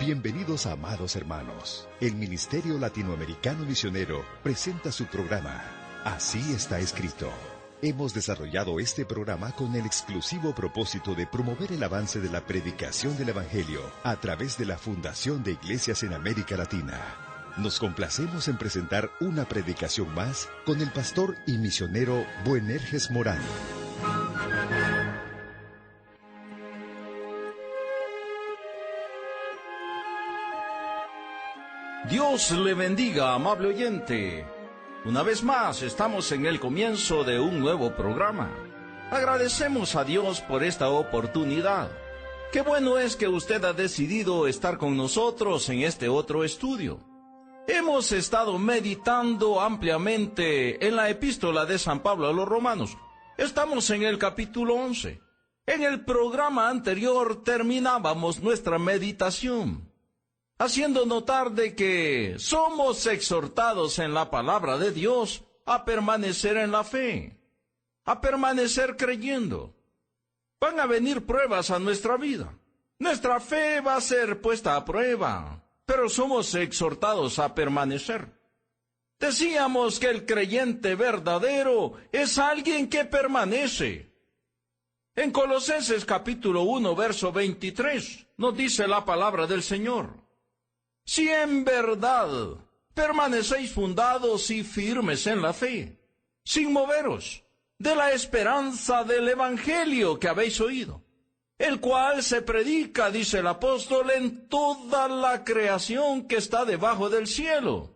Bienvenidos, amados hermanos. El Ministerio Latinoamericano Misionero presenta su programa, Así está escrito. Hemos desarrollado este programa con el exclusivo propósito de promover el avance de la predicación del Evangelio a través de la Fundación de Iglesias en América Latina. Nos complacemos en presentar una predicación más con el pastor y misionero Boanerges Morán. Dios le bendiga, amable oyente. Una vez más estamos en el comienzo de un nuevo programa. Agradecemos a Dios por esta oportunidad. Qué bueno es que usted ha decidido estar con nosotros en este otro estudio. Hemos estado meditando ampliamente en la epístola de San Pablo a los Romanos. Estamos en el capítulo 11. En el programa anterior terminábamos nuestra meditación, haciendo notar de que somos exhortados en la palabra de Dios a permanecer en la fe, a permanecer creyendo. Van a venir pruebas a nuestra vida. Nuestra fe va a ser puesta a prueba, pero somos exhortados a permanecer. Decíamos que el creyente verdadero es alguien que permanece. En Colosenses capítulo 1, verso 23, nos dice la palabra del Señor: si en verdad permanecéis fundados y firmes en la fe, sin moveros de la esperanza del Evangelio que habéis oído, el cual se predica, dice el apóstol, en toda la creación que está debajo del cielo,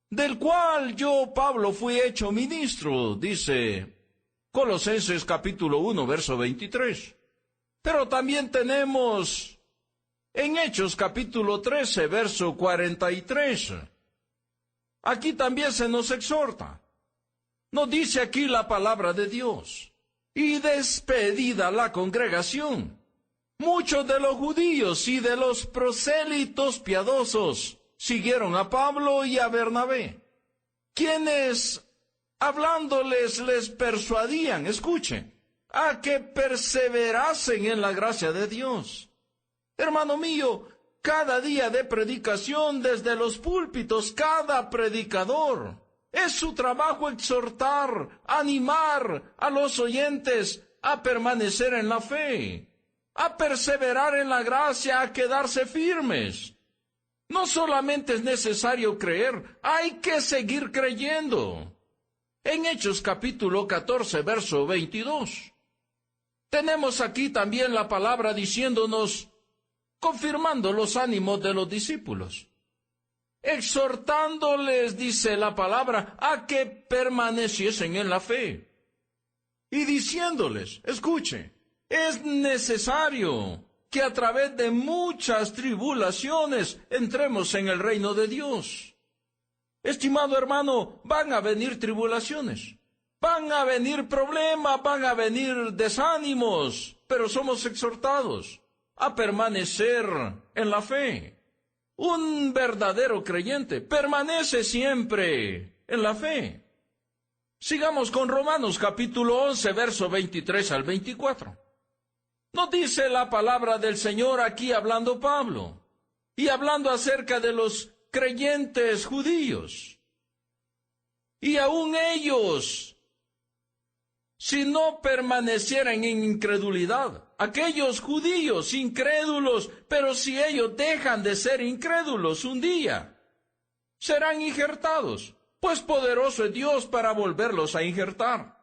del cual yo, Pablo, fui hecho ministro, dice Colosenses capítulo 1, verso 23. Pero también tenemos en Hechos capítulo 13, verso 43. Aquí también se nos exhorta. Nos dice aquí la palabra de Dios: y despedida la congregación, muchos de los judíos y de los prosélitos piadosos siguieron a Pablo y a Bernabé, quienes hablándoles les persuadían, escuchen, a que perseverasen en la gracia de Dios. Hermano mío, cada día de predicación desde los púlpitos, cada predicador, es su trabajo exhortar, animar a los oyentes a permanecer en la fe, a perseverar en la gracia, a quedarse firmes. No solamente es necesario creer, hay que seguir creyendo. En Hechos capítulo 14, verso 22, tenemos aquí también la palabra diciéndonos, confirmando los ánimos de los discípulos, exhortándoles, dice la palabra, a que permaneciesen en la fe, y diciéndoles, escuche, es necesario que a través de muchas tribulaciones entremos en el reino de Dios. Estimado hermano, van a venir tribulaciones, van a venir problemas, van a venir desánimos, pero somos exhortados a permanecer en la fe. Un verdadero creyente permanece siempre en la fe. Sigamos con Romanos capítulo 11, verso 23 al 24. Nos dice la palabra del Señor aquí hablando Pablo, y hablando acerca de los creyentes judíos. Y aún ellos, si no permanecieran en incredulidad, aquellos judíos incrédulos, pero si ellos dejan de ser incrédulos un día, serán injertados, pues poderoso es Dios para volverlos a injertar.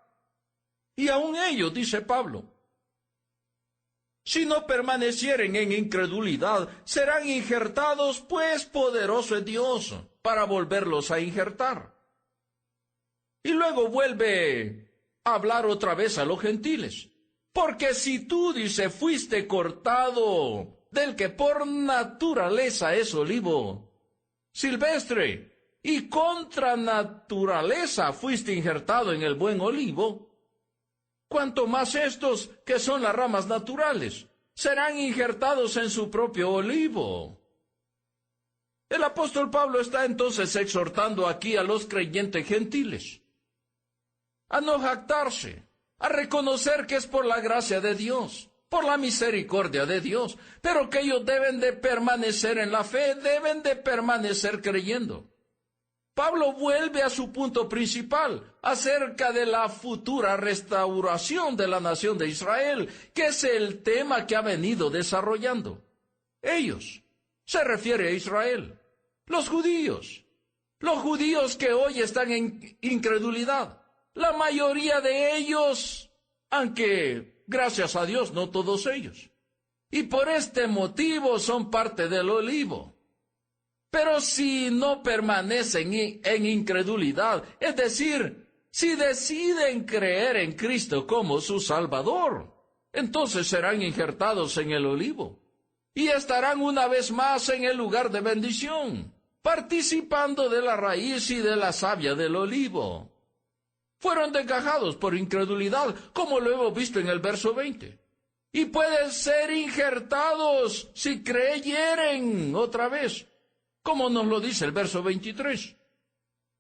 Y aún ellos, dice Pablo, si no permanecieren en incredulidad, serán injertados, pues poderoso es Dios para volverlos a injertar. Y luego vuelve a hablar otra vez a los gentiles. Porque si tú, dice, fuiste cortado del que por naturaleza es olivo silvestre, y contra naturaleza fuiste injertado en el buen olivo, cuanto más estos, que son las ramas naturales, serán injertados en su propio olivo. El apóstol Pablo está entonces exhortando aquí a los creyentes gentiles a no jactarse, a reconocer que es por la gracia de Dios, por la misericordia de Dios, pero que ellos deben de permanecer en la fe, deben de permanecer creyendo. Pablo vuelve a su punto principal acerca de la futura restauración de la nación de Israel, que es el tema que ha venido desarrollando. Ellos, se refiere a Israel, los judíos que hoy están en incredulidad. La mayoría de ellos, aunque gracias a Dios no todos ellos. Y por este motivo son parte del olivo. Pero si no permanecen en incredulidad, es decir, si deciden creer en Cristo como su Salvador, entonces serán injertados en el olivo y estarán una vez más en el lugar de bendición, participando de la raíz y de la savia del olivo. Fueron desgajados por incredulidad, como lo hemos visto en el verso 20. Y pueden ser injertados si creyeren otra vez, como nos lo dice el verso 23.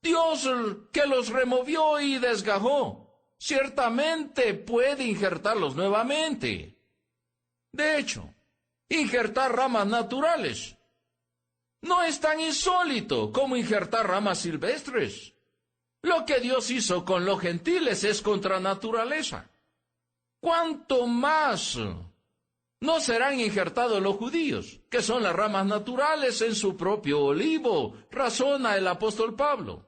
Dios, que los removió y desgajó, ciertamente puede injertarlos nuevamente. De hecho, injertar ramas naturales no es tan insólito como injertar ramas silvestres. Lo que Dios hizo con los gentiles es contra naturaleza. ¿Cuánto más no serán injertados los judíos, que son las ramas naturales en su propio olivo? Razona el apóstol Pablo.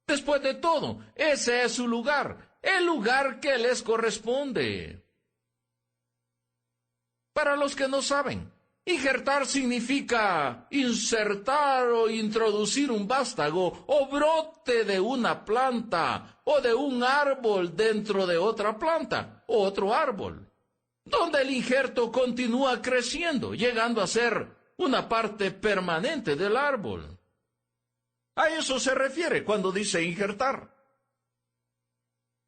Después de todo, ese es su lugar, el lugar que les corresponde. Para los que no saben, injertar significa insertar o introducir un vástago o brote de una planta o de un árbol dentro de otra planta o otro árbol, donde el injerto continúa creciendo, llegando a ser una parte permanente del árbol. A eso se refiere cuando dice injertar.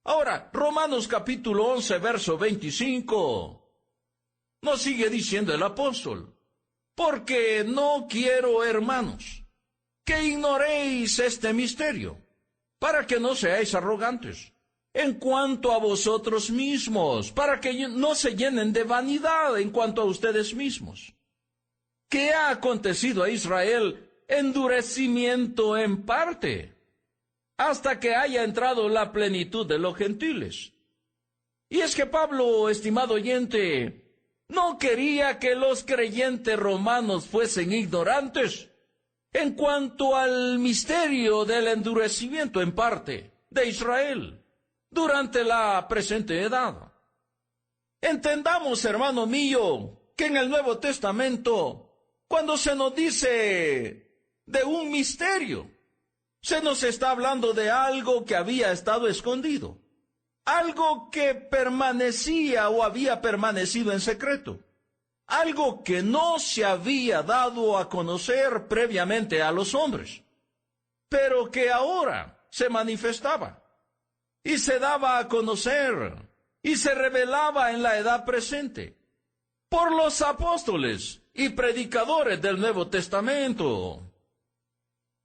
Ahora, Romanos capítulo 11, verso 25... nos sigue diciendo el apóstol: porque no quiero, hermanos, que ignoréis este misterio, para que no seáis arrogantes en cuanto a vosotros mismos, para que no se llenen de vanidad en cuanto a ustedes mismos. ¿Qué ha acontecido a Israel? Endurecimiento en parte, hasta que haya entrado la plenitud de los gentiles. Y es que Pablo, estimado oyente, no quería que los creyentes romanos fuesen ignorantes en cuanto al misterio del endurecimiento en parte de Israel durante la presente edad. Entendamos, hermano mío, que en el Nuevo Testamento, cuando se nos dice de un misterio, se nos está hablando de algo que había estado escondido, algo que permanecía o había permanecido en secreto, algo que no se había dado a conocer previamente a los hombres, pero que ahora se manifestaba y se daba a conocer y se revelaba en la edad presente por los apóstoles y predicadores del Nuevo Testamento.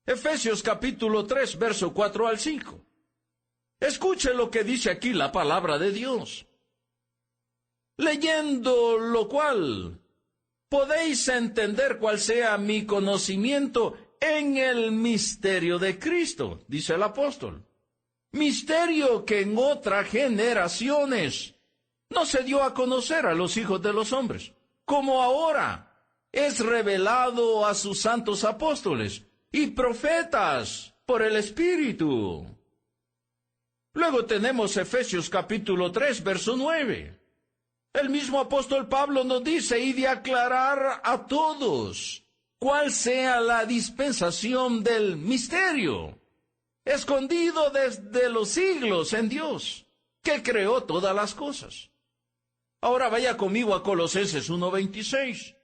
Efesios capítulo 3, verso 4 al 5. Escuche lo que dice aquí la palabra de Dios. Leyendo lo cual, podéis entender cuál sea mi conocimiento en el misterio de Cristo, dice el apóstol. Misterio que en otras generaciones no se dio a conocer a los hijos de los hombres, como ahora es revelado a sus santos apóstoles y profetas por el Espíritu. Luego tenemos Efesios capítulo 3, verso 9. El mismo apóstol Pablo nos dice: y de aclarar a todos cuál sea la dispensación del misterio, escondido desde los siglos en Dios, que creó todas las cosas. Ahora vaya conmigo a Colosenses 1:26.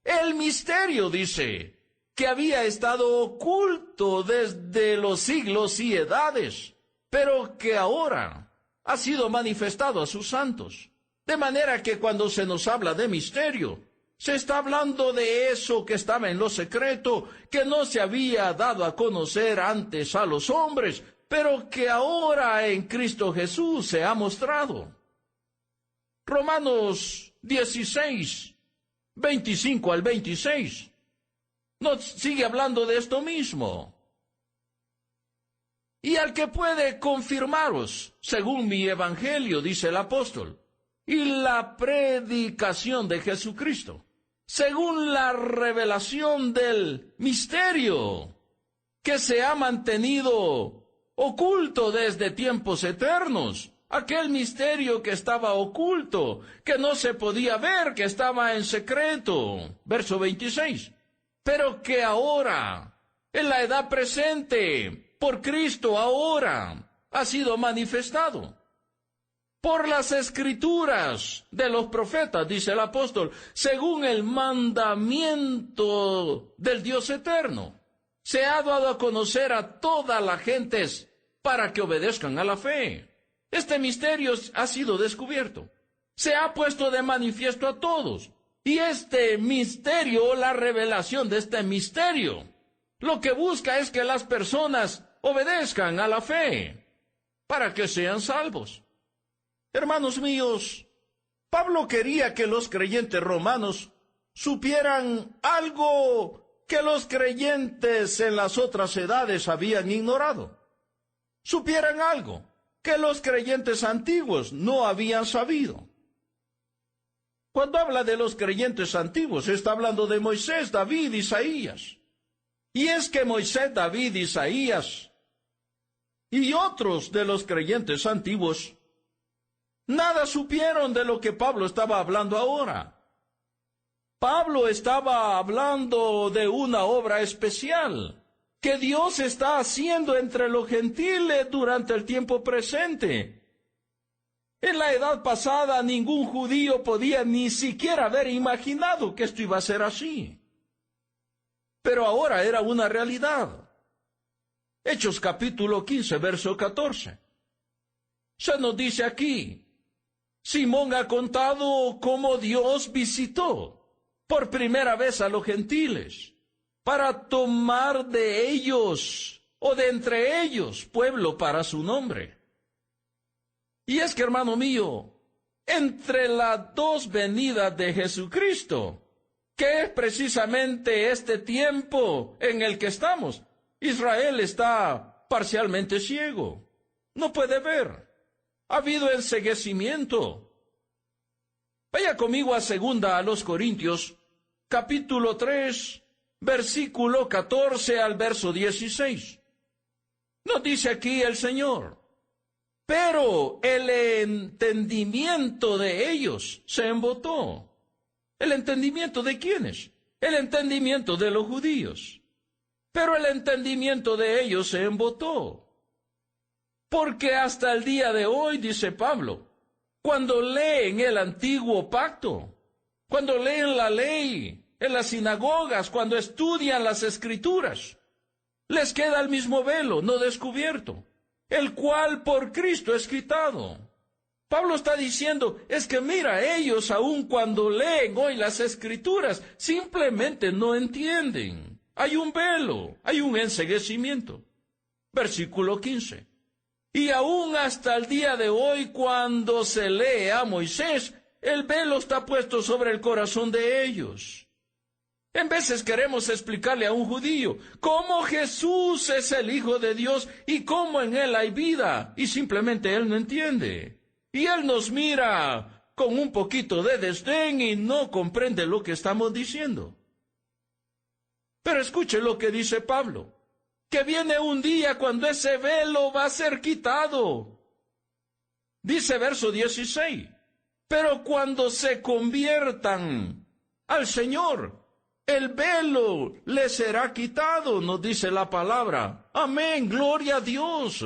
El misterio, dice, que había estado oculto desde los siglos y edades, pero que ahora ha sido manifestado a sus santos. De manera que cuando se nos habla de misterio, se está hablando de eso que estaba en lo secreto, que no se había dado a conocer antes a los hombres, pero que ahora en Cristo Jesús se ha mostrado. Romanos 16, 25 al 26, nos sigue hablando de esto mismo. Y al que puede confirmaros, según mi evangelio, dice el apóstol, y la predicación de Jesucristo, según la revelación del misterio que se ha mantenido oculto desde tiempos eternos, aquel misterio que estaba oculto, que no se podía ver, que estaba en secreto, verso 26, pero que ahora, en la edad presente, por Cristo ahora, ha sido manifestado. Por las escrituras de los profetas, dice el apóstol, según el mandamiento del Dios eterno, se ha dado a conocer a todas las gentes para que obedezcan a la fe. Este misterio ha sido descubierto, se ha puesto de manifiesto a todos. Y este misterio, la revelación de este misterio, lo que busca es que las personas obedezcan a la fe para que sean salvos. Hermanos míos, Pablo quería que los creyentes romanos supieran algo que los creyentes en las otras edades habían ignorado. Supieran algo que los creyentes antiguos no habían sabido. Cuando habla de los creyentes antiguos, está hablando de Moisés, David, Isaías. Y es que Moisés, David, Isaías y otros de los creyentes antiguos nada supieron de lo que Pablo estaba hablando ahora. Pablo estaba hablando de una obra especial que Dios está haciendo entre los gentiles durante el tiempo presente. En la edad pasada ningún judío podía ni siquiera haber imaginado que esto iba a ser así. Pero ahora era una realidad. Hechos capítulo 15, verso 14. Se nos dice aquí, Simón ha contado cómo Dios visitó por primera vez a los gentiles para tomar de ellos o de entre ellos pueblo para su nombre. Y es que, hermano mío, entre las dos venidas de Jesucristo, que es precisamente este tiempo en el que estamos, Israel está parcialmente ciego, no puede ver. Ha habido enceguecimiento. Vaya conmigo a segunda a los Corintios, capítulo 3, versículo 14 al verso 16. Nos dice aquí el Señor, pero el entendimiento de ellos se embotó. ¿El entendimiento de quiénes? El entendimiento de los judíos. Pero el entendimiento de ellos se embotó. Porque hasta el día de hoy, dice Pablo, cuando leen el antiguo pacto, cuando leen la ley en las sinagogas, cuando estudian las escrituras, les queda el mismo velo no descubierto, el cual por Cristo es quitado. Pablo está diciendo, es que mira, ellos aun cuando leen hoy las escrituras, simplemente no entienden. Hay un velo, hay un enceguecimiento. Versículo 15. Y aún hasta el día de hoy, cuando se lee a Moisés, el velo está puesto sobre el corazón de ellos. En veces queremos explicarle a un judío cómo Jesús es el Hijo de Dios y cómo en Él hay vida, y simplemente Él no entiende. Y Él nos mira con un poquito de desdén y no comprende lo que estamos diciendo. Pero escuche lo que dice Pablo, que viene un día cuando ese velo va a ser quitado. Dice verso 16, pero cuando se conviertan al Señor, el velo les será quitado, nos dice la palabra. Amén, gloria a Dios.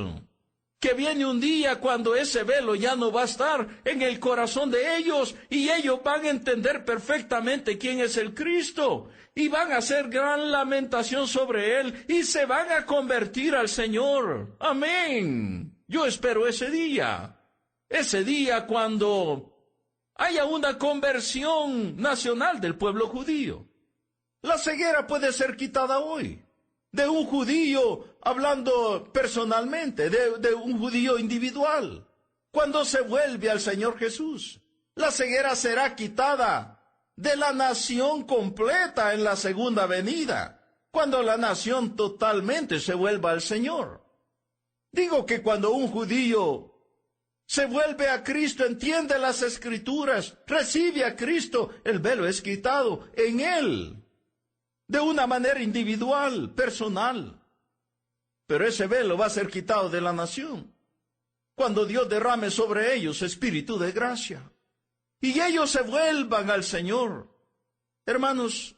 Que viene un día cuando ese velo ya no va a estar en el corazón de ellos y ellos van a entender perfectamente quién es el Cristo y van a hacer gran lamentación sobre Él y se van a convertir al Señor. Amén. Yo espero ese día cuando haya una conversión nacional del pueblo judío. La ceguera puede ser quitada hoy. De un judío, hablando personalmente, de un judío individual, cuando se vuelve al Señor Jesús. La ceguera será quitada de la nación completa en la segunda venida, cuando la nación totalmente se vuelva al Señor. Digo que cuando un judío se vuelve a Cristo, entiende las Escrituras, recibe a Cristo, el velo es quitado en él, de una manera individual, personal. Pero ese velo va a ser quitado de la nación cuando Dios derrame sobre ellos espíritu de gracia y ellos se vuelvan al Señor. Hermanos,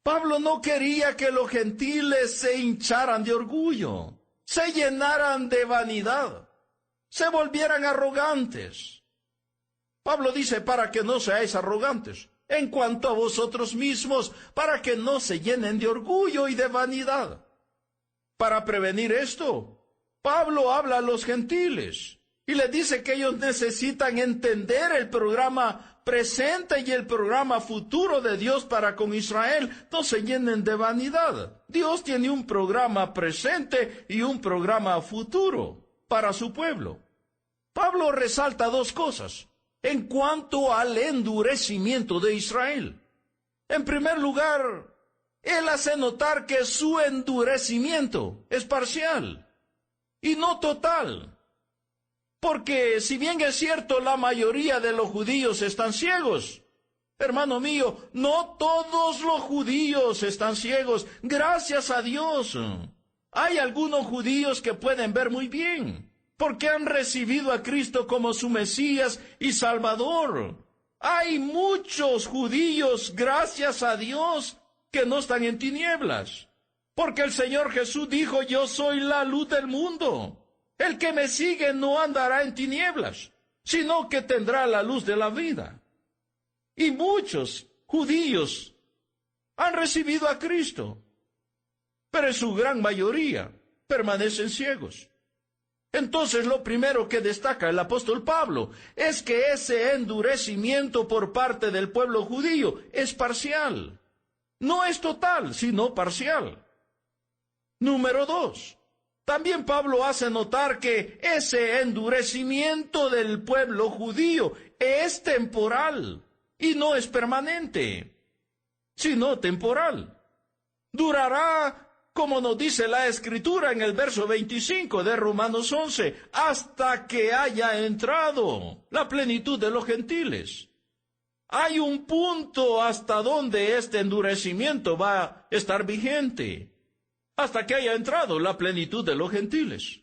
Pablo no quería que los gentiles se hincharan de orgullo, se llenaran de vanidad, se volvieran arrogantes. Pablo dice, para que no seáis arrogantes en cuanto a vosotros mismos, para que no se llenen de orgullo y de vanidad. Para prevenir esto, Pablo habla a los gentiles y les dice que ellos necesitan entender el programa presente y el programa futuro de Dios para con Israel. No se llenen de vanidad. Dios tiene un programa presente y un programa futuro para su pueblo. Pablo resalta dos cosas en cuanto al endurecimiento de Israel. En primer lugar, él hace notar que su endurecimiento es parcial y no total. Porque si bien es cierto, la mayoría de los judíos están ciegos, hermano mío, no todos los judíos están ciegos. Gracias a Dios, hay algunos judíos que pueden ver muy bien, porque han recibido a Cristo como su Mesías y Salvador. Hay muchos judíos, gracias a Dios, que no están en tinieblas, porque el Señor Jesús dijo, yo soy la luz del mundo. El que me sigue no andará en tinieblas, sino que tendrá la luz de la vida. Y muchos judíos han recibido a Cristo, pero en su gran mayoría permanecen ciegos. Entonces, lo primero que destaca el apóstol Pablo es que ese endurecimiento por parte del pueblo judío es parcial. No es total, sino parcial. Número 2. También Pablo hace notar que ese endurecimiento del pueblo judío es temporal y no es permanente, sino temporal. Durará, como nos dice la Escritura en el verso 25 de Romanos 11, hasta que haya entrado la plenitud de los gentiles. Hay un punto hasta donde este endurecimiento va a estar vigente, hasta que haya entrado la plenitud de los gentiles.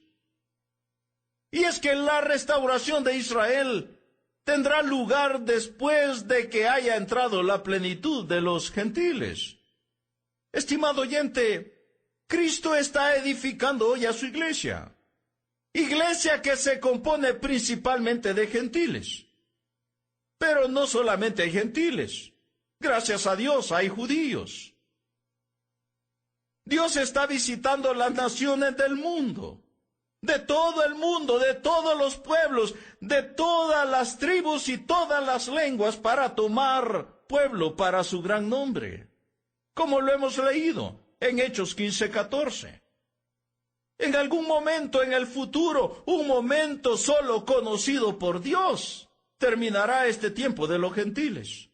Y es que la restauración de Israel tendrá lugar después de que haya entrado la plenitud de los gentiles. Estimado oyente, Cristo está edificando hoy a su iglesia. Iglesia que se compone principalmente de gentiles. Pero no solamente hay gentiles. Gracias a Dios hay judíos. Dios está visitando las naciones del mundo, de todo el mundo, de todos los pueblos, de todas las tribus y todas las lenguas para tomar pueblo para su gran nombre, como lo hemos leído en Hechos 15:14. En algún momento en el futuro, un momento solo conocido por Dios, terminará este tiempo de los gentiles.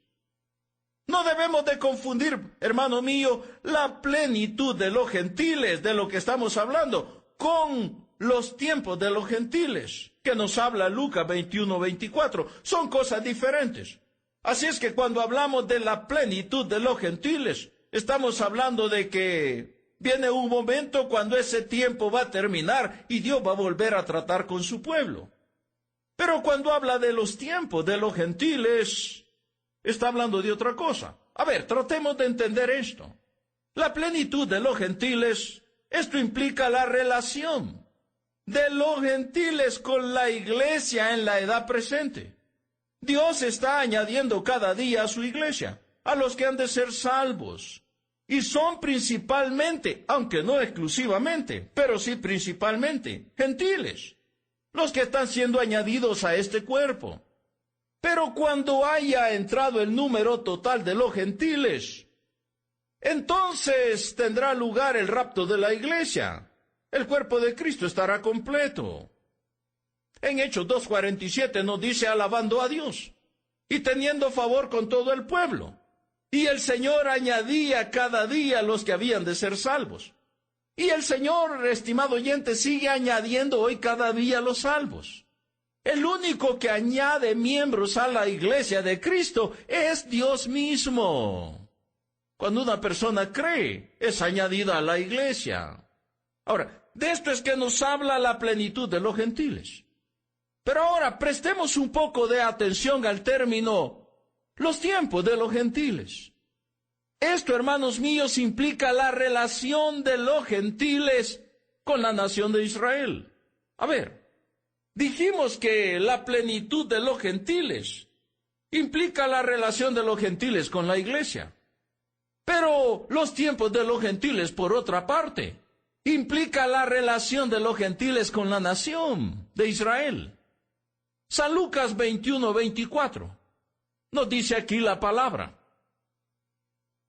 No debemos de confundir, hermano mío, la plenitud de los gentiles, de lo que estamos hablando, con los tiempos de los gentiles, que nos habla Lucas 21:24. Son cosas diferentes. Así es que cuando hablamos de la plenitud de los gentiles, estamos hablando de que viene un momento cuando ese tiempo va a terminar y Dios va a volver a tratar con su pueblo. Pero cuando habla de los tiempos de los gentiles, está hablando de otra cosa. A ver, tratemos de entender esto. La plenitud de los gentiles, esto implica la relación de los gentiles con la iglesia en la edad presente. Dios está añadiendo cada día a su iglesia, a los que han de ser salvos. Y son principalmente, aunque no exclusivamente, pero sí principalmente, gentiles, los que están siendo añadidos a este cuerpo. Pero cuando haya entrado el número total de los gentiles, entonces tendrá lugar el rapto de la iglesia. El cuerpo de Cristo estará completo. En Hechos 2:47 nos dice alabando a Dios. y teniendo favor con todo el pueblo. Y el Señor añadía cada día los que habían de ser salvos. Y el Señor, estimado oyente, sigue añadiendo hoy cada día los salvos. El único que añade miembros a la iglesia de Cristo es Dios mismo. Cuando una persona cree, es añadida a la iglesia. Ahora, de esto es que nos habla la plenitud de los gentiles. Pero ahora prestemos un poco de atención al término los tiempos de los gentiles. Esto, hermanos míos, implica la relación de los gentiles con la nación de Israel. A ver, dijimos que la plenitud de los gentiles implica la relación de los gentiles con la iglesia. Pero los tiempos de los gentiles, por otra parte, implica la relación de los gentiles con la nación de Israel. San Lucas 21:24 nos dice aquí la palabra: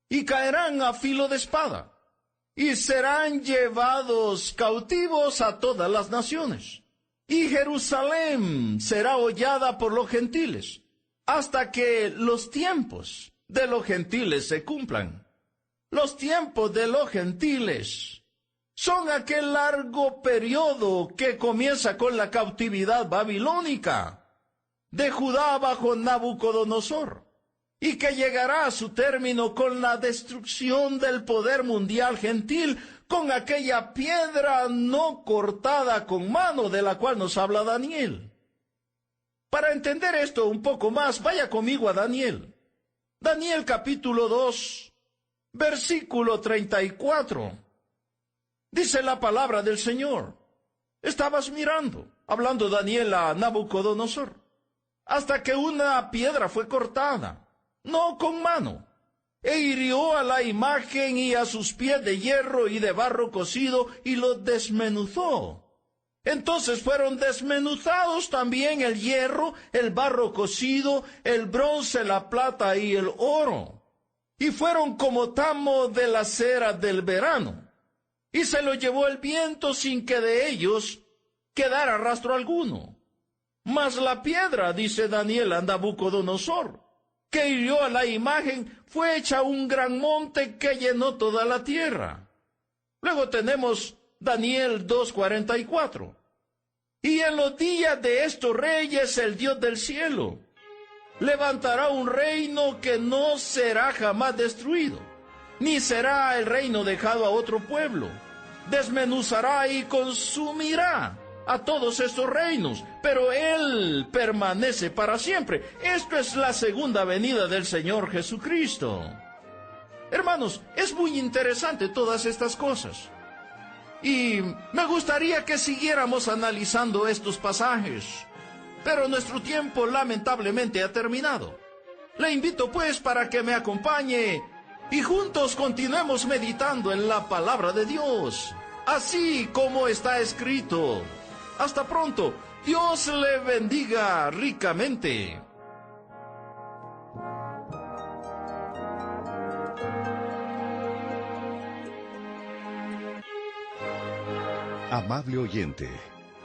y caerán a filo de espada, y serán llevados cautivos a todas las naciones. Y Jerusalén será hollada por los gentiles, hasta que los tiempos de los gentiles se cumplan. Los tiempos de los gentiles son aquel largo periodo que comienza con la cautividad babilónica de Judá bajo Nabucodonosor, y que llegará a su término con la destrucción del poder mundial gentil, con aquella piedra no cortada con mano de la cual nos habla Daniel. Para entender esto un poco más, vaya conmigo a Daniel. Daniel capítulo 2, versículo 34. Dice la palabra del Señor: estabas mirando, hablando Daniel a Nabucodonosor, hasta que una piedra fue cortada, no con mano, e hirió a la imagen y a sus pies de hierro y de barro cocido, y los desmenuzó. Entonces fueron desmenuzados también el hierro, el barro cocido, el bronce, la plata y el oro, y fueron como tamo de la cera del verano, y se lo llevó el viento sin que de ellos quedara rastro alguno. Mas la piedra, dice Daniel a Nabucodonosor, que hirió a la imagen, fue hecha un gran monte que llenó toda la tierra. Luego tenemos Daniel 2:44. Y en los días de estos reyes el Dios del cielo levantará un reino que no será jamás destruido, ni será el reino dejado a otro pueblo. Desmenuzará y consumirá a todos estos reinos, pero Él permanece para siempre. Esto es la segunda venida del Señor Jesucristo. Hermanos, es muy interesante todas estas cosas. Y me gustaría que siguiéramos analizando estos pasajes, pero nuestro tiempo lamentablemente ha terminado. Le invito pues para que me acompañe y juntos continuemos meditando en la palabra de Dios, así como está escrito. Hasta pronto. Dios le bendiga ricamente. Amable oyente,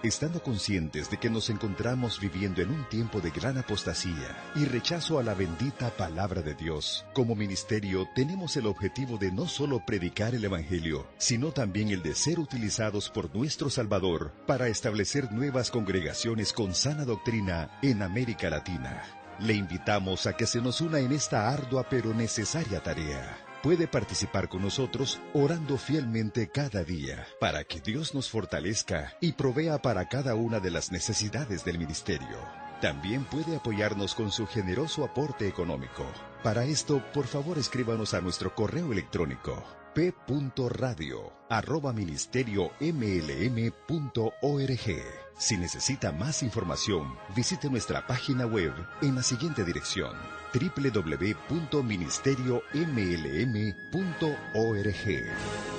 estando conscientes de que nos encontramos viviendo en un tiempo de gran apostasía y rechazo a la bendita palabra de Dios, como ministerio tenemos el objetivo de no solo predicar el Evangelio, sino también el de ser utilizados por nuestro Salvador para establecer nuevas congregaciones con sana doctrina en América Latina. Le invitamos a que se nos una en esta ardua pero necesaria tarea. Puede participar con nosotros orando fielmente cada día para que Dios nos fortalezca y provea para cada una de las necesidades del ministerio. También puede apoyarnos con su generoso aporte económico. Para esto, por favor, escríbanos a nuestro correo electrónico p.radio@ministeriomlm.org. Si necesita más información, visite nuestra página web en la siguiente dirección: www.ministeriomlm.org.